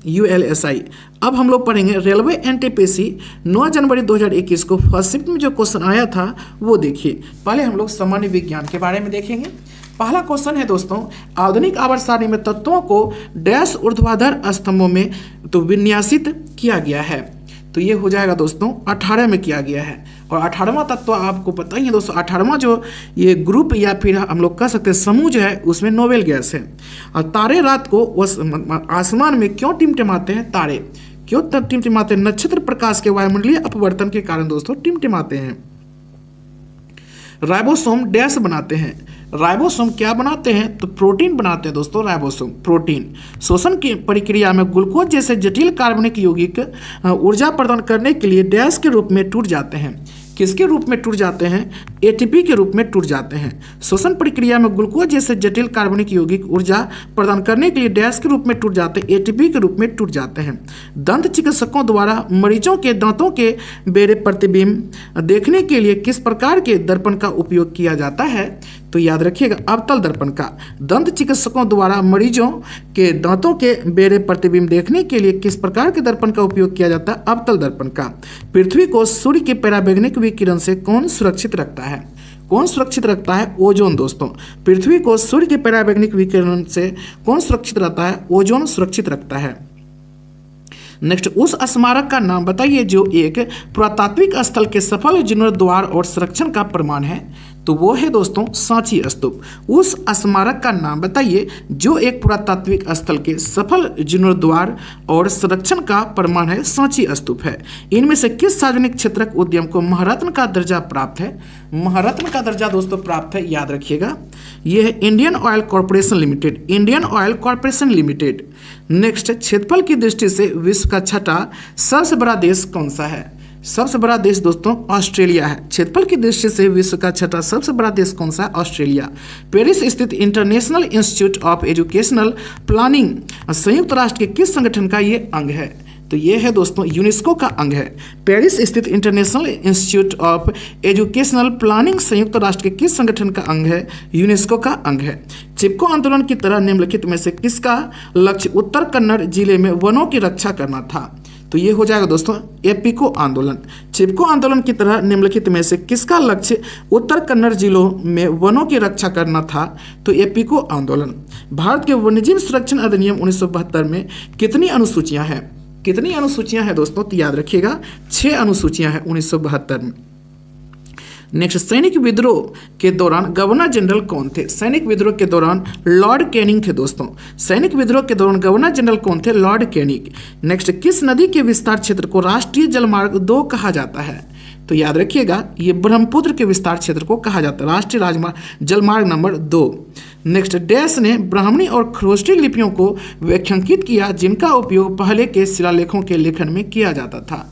ULSI। अब हम लोग पढ़ेंगे रेलवे एनटीपीसी 9 जनवरी 2021 को फर्स्ट शिफ्ट में जो क्वेश्चन आया था वो देखिए। पहले हम लोग सामान्य विज्ञान के बारे में देखेंगे। पहला क्वेश्चन है दोस्तों, आधुनिक आवर्त सारणी में तत्वों को डैश ऊर्ध्वाधर स्तंभों में तो विन्यासित किया गया है। तो ये हो जाएगा दोस्तों 18 में किया गया है। और 18वां तत्व आपको पता ही है दोस्तों, 18वां जो ये ग्रुप या फिर हम लोग कह सकते हैं समूह जो है उसमें नोबेल गैस है। और तारे रात को आसमान में क्यों टिमटिमाते हैं? तारे क्यों टिमटिमाते हैं? नक्षत्र प्रकाश के वायुमंडलीय अपवर्तन के कारण दोस्तों टिमटिमाते हैं। राइबोसोम डैश बनाते हैं। राइबोसोम क्या बनाते हैं? तो प्रोटीन बनाते हैं दोस्तों। राइबोसोम प्रोटीन शोषण की प्रक्रिया में ग्लूकोज जैसे जटिल कार्बनिक यौगिक ऊर्जा प्रदान करने के लिए डैश के रूप में टूट जाते हैं। किसके रूप में टूट जाते हैं? एटीपी के रूप में टूट जाते हैं। शोषण प्रक्रिया में ग्लूकोज जैसे जटिल कार्बनिक यौगिक ऊर्जा प्रदान करने के लिए डैश के रूप में टूट जाते हैं, एटीपी के रूप में टूट जाते हैं। दंत चिकित्सकों द्वारा मरीजों के दांतों के बेरे प्रतिबिंब देखने के लिए किस प्रकार के दर्पण का उपयोग किया जाता है? तो याद रखिएगा अवतल दर्पण का। दंत चिकित्सकों द्वारा मरीजों के दांतों के बेरे प्रतिबिंब देखने के लिए किस प्रकार के दर्पण का उपयोग किया जाता है? अवतल दर्पण का। पृथ्वी को सूर्य के पराबैंगनिक विकिरण से कौन सुरक्षित रखता है? कौन सुरक्षित रखता है? ओजोन दोस्तों। पृथ्वी को सूर्य के पराबैंगनिक विकिरण से कौन सुरक्षित रहता है? ओजोन सुरक्षित रखता है। नेक्स्ट, उस स्मारक का नाम बताइए जो एक पुरातात्विक स्थल के सफल जीर्णोद्धार और संरक्षण का प्रमाण है। तो वो है दोस्तों सांची स्तूप। उस स्मारक का नाम बताइए जो एक पुरातात्विक स्थल के सफल जीर्णोद्धार और संरक्षण का प्रमाण है, सांची स्तूप है। इनमें से किस सार्वजनिक क्षेत्रक उद्यम को महारत्न का दर्जा प्राप्त है? महारत्न का दर्जा दोस्तों प्राप्त है, याद रखिएगा, यह है Indian oil corporation limited. Indian oil corporation limited. Next, क्षेत्रफल की दृष्टि से विश्व का छठा सबसे बड़ा देश कौन सा है? सबसे बड़ा देश दोस्तों ऑस्ट्रेलिया है। क्षेत्रफल की दृष्टि से विश्व का छठा सबसे बड़ा देश कौन सा है? ऑस्ट्रेलिया। पेरिस स्थित international institute of educational planning संयुक्त राष्ट्र के किस संगठन का ये अंग है? तो ये है दोस्तों यूनेस्को का अंग है। पेरिस स्थित international institute of educational planning संयुक्त राष्ट्र के किस संगठन का अंग है? यूनेस्को का अंग है। चिपको आंदोलन की तरह निम्नलिखित में से किसका लक्ष्य उत्तर कन्नड़ जिले में वनों की रक्षा करना था? तो ये हो जाएगा दोस्तों एपिको आंदोलन। चिपको आंदोलन की तरह निम्नलिखित में से किसका लक्ष्य उत्तर कन्नड़ जिलों में वनों की रक्षा करना था? तो एपिको आंदोलन। भारत के वन्यजीव संरक्षण अधिनियम 1972 में कितनी अनुसूचियां हैं? कितनी अनुसूचियां हैं दोस्तों? तो याद रखिएगा 6 अनुसूचियां हैं 1972 में। नेक्स्ट, सैनिक विद्रोह के दौरान गवर्नर जनरल कौन थे? सैनिक विद्रोह के दौरान लॉर्ड कैनिंग थे दोस्तों। सैनिक विद्रोह के दौरान गवर्नर जनरल कौन थे? Lord Canning. नेक्स्ट, किस नदी के विस्तार क्षेत्र को राष्ट्रीय जलमार्ग 2 कहा जाता है? तो याद रखिएगा ये ब्रह्मपुत्र के विस्तार क्षेत्र को कहा जाता है राष्ट्रीय राजमार्ग जलमार्ग नंबर 2। नेक्स्ट, डैश ने ब्राह्मणी और खरोष्टी लिपियों को व्याख्यांकित किया जिनका उपयोग पहले के शिलालेखों के लेखन में किया जाता था।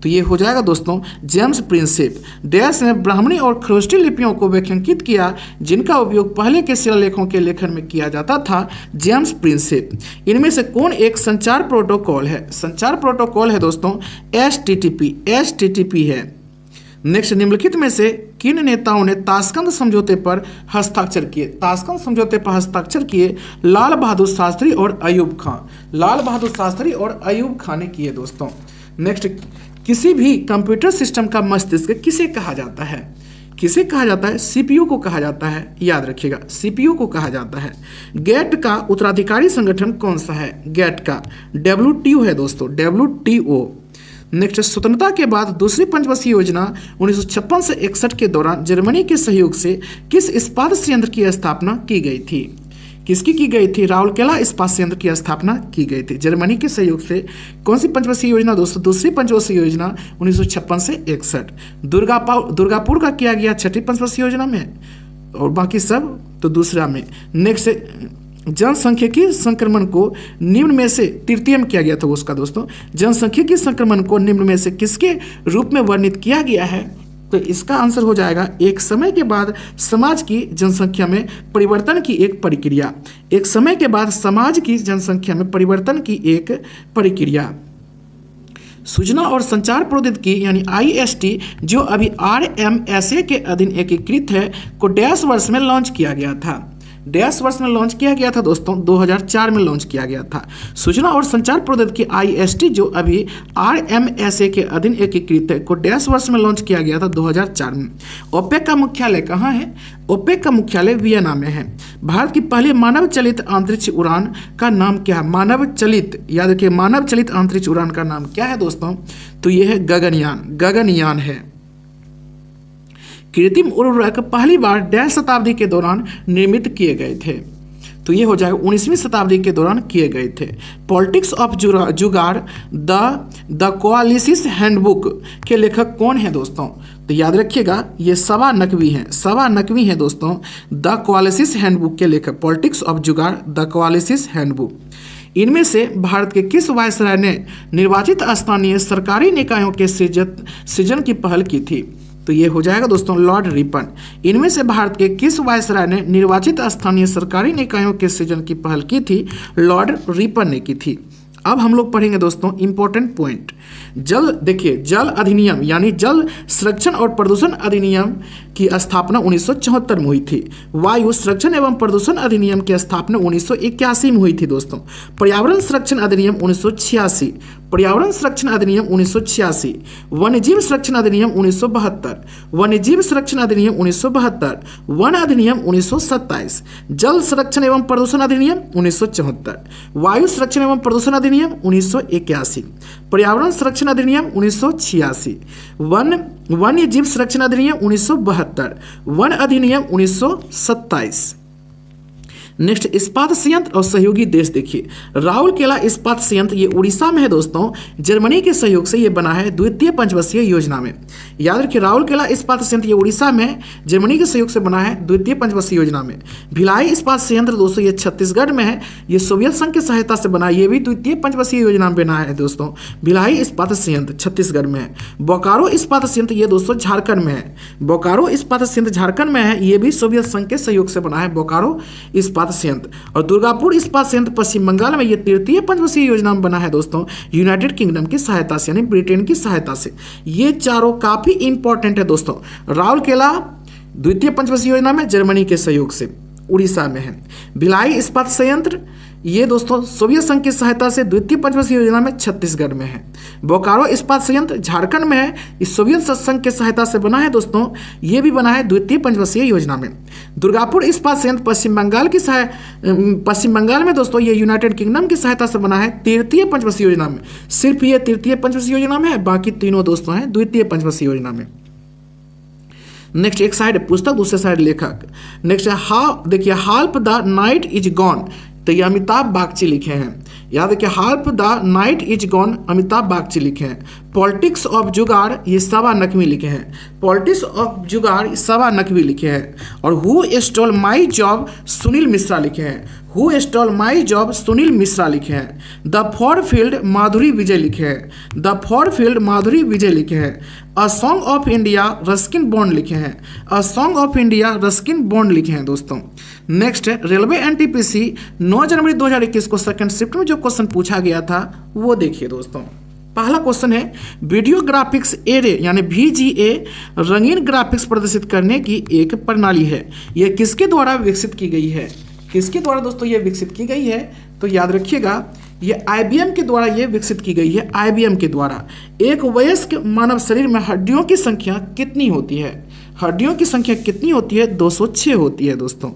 तो ये हो जाएगा दोस्तों जेम्स प्रिंसेप। डैश ने ब्राह्मणी और खरोष्टी लिपियों को व्याख्यांकित किया जिनका उपयोग पहले के शिलालेखों के लेखन में किया जाता था, जेम्स प्रिंसेप। इनमें से कौन एक संचार प्रोटोकॉल है? संचार प्रोटोकॉल है दोस्तों एचटीटीपी है। नेक्स्ट, निम्नलिखित में से किन नेताओं ने ताशकंद समझौते पर हस्ताक्षर किए? ताशकंद समझौते पर हस्ताक्षर किए लाल बहादुर शास्त्री और अयूब खान। लाल बहादुर शास्त्री और अयूब खान ने किए दोस्तों। नेक्स्ट, किसी भी कंप्यूटर सिस्टम का मस्तिष्क किसे कहा जाता है? किसे कहा जाता है? सीपीयू को कहा जाता है, याद रखिएगा सीपीयू को कहा जाता है। गेट का उत्तराधिकारी संगठन कौन सा है? गेट का WTO है दोस्तों, WTO। नेक्स्ट, स्वतंत्रता के बाद दूसरी पंचवर्षीय योजना 1956 से 61 के दौरान जर्मनी के सहयोग से किस इस्पात संयंत्र की स्थापना की गई थी? किसकी की गई थी? राउरकेला इस्पात संयंत्र की स्थापना की गई थी जर्मनी के सहयोग से। कौन सी पंचवर्षीय योजना दोस्तों? दूसरी पंचवर्षीय योजना 1956 से 61। दुर्गापुर का किया गया छठी पंचवर्षीय योजना में और बाकी सब तो दूसरा में। नेक्स्ट, जनसांख्यिकी संक्रमण को निम्न में से तृतीय में किया गया था उसका दोस्तों। जनसांख्यिकी संक्रमण को निम्न में से किसके रूप में वर्णित किया गया है? तो इसका आंसर हो जाएगा एक समय के बाद समाज की जनसंख्या में परिवर्तन की एक प्रक्रिया। एक समय के बाद समाज की जनसंख्या में परिवर्तन की एक प्रक्रिया। सूचना और संचार प्रौद्योगिकी यानी IST जो अभी RMSA के अधीन एकीकृत है को डैश वर्ष में लॉन्च किया गया था। डैश वर्ष में लॉन्च किया गया था दोस्तों, 2004 में लॉन्च किया गया था। सूचना और संचार प्रौद्योगिकी IST जो अभी RMSA के अधीन एकीकृत है, को डैश वर्ष में लॉन्च किया गया था 2004 में। ओपेक का मुख्यालय कहाँ है? ओपेक का मुख्यालय वियना में है। भारत की पहली मानव चलित अंतरिक्ष उड़ान का नाम क्या है? मानव चलित, याद रखिए, मानव चलित अंतरिक्ष उड़ान का नाम क्या है दोस्तों? तो यह है गगनयान, गगनयान है। कृत्रिम उर्वरक पहली बार डैश शताब्दी के दौरान निर्मित किए गए थे? तो ये हो जाएगा 19वीं शताब्दी के दौरान किए गए थे। पॉलिटिक्स ऑफ जुगाड़ द कोआलिसिस हैंडबुक के लेखक कौन है दोस्तों? तो याद रखिएगा, ये सवा नकवी हैं दोस्तों। द कोआलिसिस हैंडबुक के लेखक, पॉलिटिक्स ऑफ जुगाड़ द कोआलिसिस हैंडबुक। इनमें से भारत के किस वायसराय ने निर्वाचित स्थानीय सरकारी निकायों के सृजन की पहल की थी? तो ये हो जाएगा दोस्तों लॉर्ड रिपन। इनमें से भारत के किस वायसराय ने निर्वाचित स्थानीय सरकारी निकायों के सृजन की पहल की थी? लॉर्ड रिपन ने की थी। अब हम लोग पढ़ेंगे दोस्तों इंपॉर्टेंट पॉइंट। जल, देखिए, जल अधिनियम यानी जल संरक्षण और प्रदूषण अधिनियम की स्थापना 1974 में हुई थी। वायु संरक्षण एवं प्रदूषण अधिनियम की स्थापना 1981 में हुई थी दोस्तों। पर्यावरण संरक्षण अधिनियम 1986, पर्यावरण संरक्षण अधिनियम 1986, वन्यजीव संरक्षण अधिनियम 1972, वन्यजीव संरक्षण अधिनियम 1972, वन अधिनियम 1927, जल संरक्षण एवं प्रदूषण अधिनियम 1974, वायु संरक्षण एवं प्रदूषण अधिनियम 1981, पर्यावरण संरक्षण अधिनियम 1986, वन्य जीव संरक्षण अधिनियम 1972, वन अधिनियम 1927। नेक्स्ट, इस्पात संयंत्र और सहयोगी देश देखिए। राउरकेला इस्पात संयंत्र ये उड़ीसा में है दोस्तों। जर्मनी के सहयोग से ये बना है द्वितीय पंचवर्षीय योजना में। याद रखिए, राउरकेला इस्पात संयंत्र ये उड़ीसा में जर्मनी के सहयोग से बना है द्वितीय पंचवर्षीय योजना में। भिलाई इस्पात संयंत्र दोस्तों ये छत्तीसगढ़ में है, ये सोवियत संघ की सहायता से बना है, ये भी द्वितीय पंचवर्षीय योजना में बना है दोस्तों। भिलाई इस्पात संयंत्र छत्तीसगढ़ में है। बोकारो इस्पात संयंत्र ये दोस्तों झारखंड में है। बोकारो इस्पात संयंत्र झारखंड में है, ये भी सोवियत संघ के सहयोग से बना है बोकारो इस्पात संयंत्र। और दुर्गापुर इस्पात संयंत्र पश्चिम बंगाल में, यह तृतीय पंचवर्षीय योजना में बना है दोस्तों, यूनाइटेड किंगडम की सहायता से, यानी ब्रिटेन की सहायता से। ये चारों काफी इंपॉर्टेंट है दोस्तों। राउरकेला द्वितीय पंचवर्षीय योजना में जर्मनी के सहयोग से उड़ीसा में है। भिलाई इस्पात संयंत्र ये दोस्तों सोवियत संघ की सहायता से द्वितीय पंचवर्षीय योजना में छत्तीसगढ़ में है। बोकारो इस्पात संयंत्र झारखंड में है, इस सोवियत संघ के सहायता से बना है दोस्तों, ये भी बना है द्वितीय पंचवर्षीय योजना में। दुर्गापुर इस्पात संयंत्र पश्चिम बंगाल में दोस्तों, ये यूनाइटेड किंगडम की सहायता से बना है तृतीय पंचवर्षीय योजना में। सिर्फ ये तृतीय पंचवर्षीय योजना में है, बाकी तीनों दोस्तों हैं द्वितीय पंचवर्षीय योजना में। नेक्स्ट, एक साइड पुस्तक, दूसरे साइड लेखक। नेक्स्ट, देखिए, half the night is gone, तो ये अमिताभ बागची लिखे हैं। याद रखिए, half the night is gone Amitabh Bagchi लिखे हैं। पॉलिटिक्स ऑफ जुगाड़ ये सवा नकवी लिखे हैं। पॉलिटिक्स ऑफ जुगाड़ सवा नकवी लिखे हैं। और who stole my job Sunil Mishra लिखे हैं। Who stall my job Sunil Mishra लिखे हैं। द फॉर फील्ड माधुरी विजय लिखे हैं। द फॉर फील्ड माधुरी विजय लिखे हैं। A song of India Ruskin bond लिखे हैं। A song of India Ruskin bond लिखे हैं दोस्तों। नेक्स्ट, रेलवे NTPC 9 जनवरी 2021 को सेकंड शिफ्ट में जो क्वेश्चन पूछा गया था वो देखिए दोस्तों। पहला क्वेश्चन है, वीडियो ग्राफिक्स एरे यानी VGA रंगीन ग्राफिक्स प्रदर्शित करने की एक प्रणाली है। यह किसके द्वारा विकसित की गई है? किसके द्वारा दोस्तों ये विकसित की गई है? तो याद रखिएगा, ये IBM के द्वारा ये विकसित की गई है। IBM के द्वारा। एक वयस्क मानव शरीर में हड्डियों की संख्या कितनी होती है? हड्डियों की संख्या कितनी होती है? 206 होती है दोस्तों।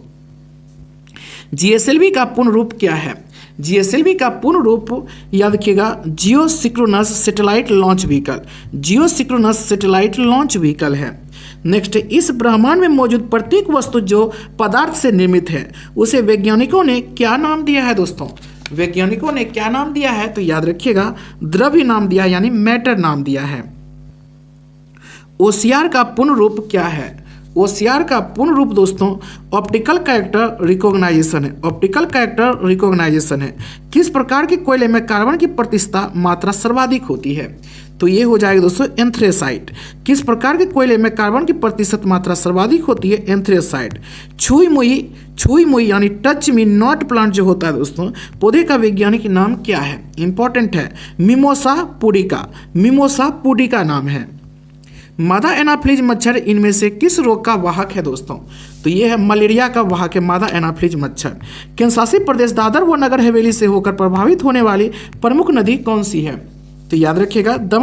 GSLV का पूर्ण रूप क्या है? GSLV का पूर्ण रूप याद रखिएगा, जियो सिंक्रोनस सैटेलाइट लॉन्च व्हीकल। जियो सिंक्रोनस सैटेलाइट लॉन्च व्हीकल है। नेक्स्ट, इस ब्रह्मांड में मौजूद प्रत्येक वस्तु जो पदार्थ से निर्मित है उसे वैज्ञानिकों ने क्या नाम दिया है दोस्तों? वैज्ञानिकों ने क्या नाम दिया है? तो याद रखिएगा, द्रव्य नाम दिया है, यानी मैटर नाम दिया है। OCR का पूर्ण रूप क्या है? OCR का पूर्ण रूप दोस्तों ऑप्टिकल कैरेक्टर रिकॉग्नाइजेशन है। ऑप्टिकल कैरेक्टर रिकॉग्नाइजेशन है। किस प्रकार के कोयले में कार्बन की प्रतिशत मात्रा सर्वाधिक होती है? तो ये हो जाएगा दोस्तों एंथ्रेसाइट। किस प्रकार के कोयले में कार्बन की प्रतिशत मात्रा सर्वाधिक होती है? एंथ्रेसाइट। छुई मुई यानी टच मी नॉट प्लांट जो होता है दोस्तों, पौधे का वैज्ञानिक नाम क्या है? इंपॉर्टेंट है, मिमोसा पुडिका। मिमोसा पुडिका नाम है। मादा एनाफिलीज मच्छर इनमें से किस रोग का वाहक है दोस्तों? तो ये है मलेरिया का वाहक है मादा एनाफिलीज मच्छर। केंद्र शासित प्रदेश दादर व नगर हवेली से होकर प्रभावित होने वाली प्रमुख नदी कौन सी है? तो याद रखिएगा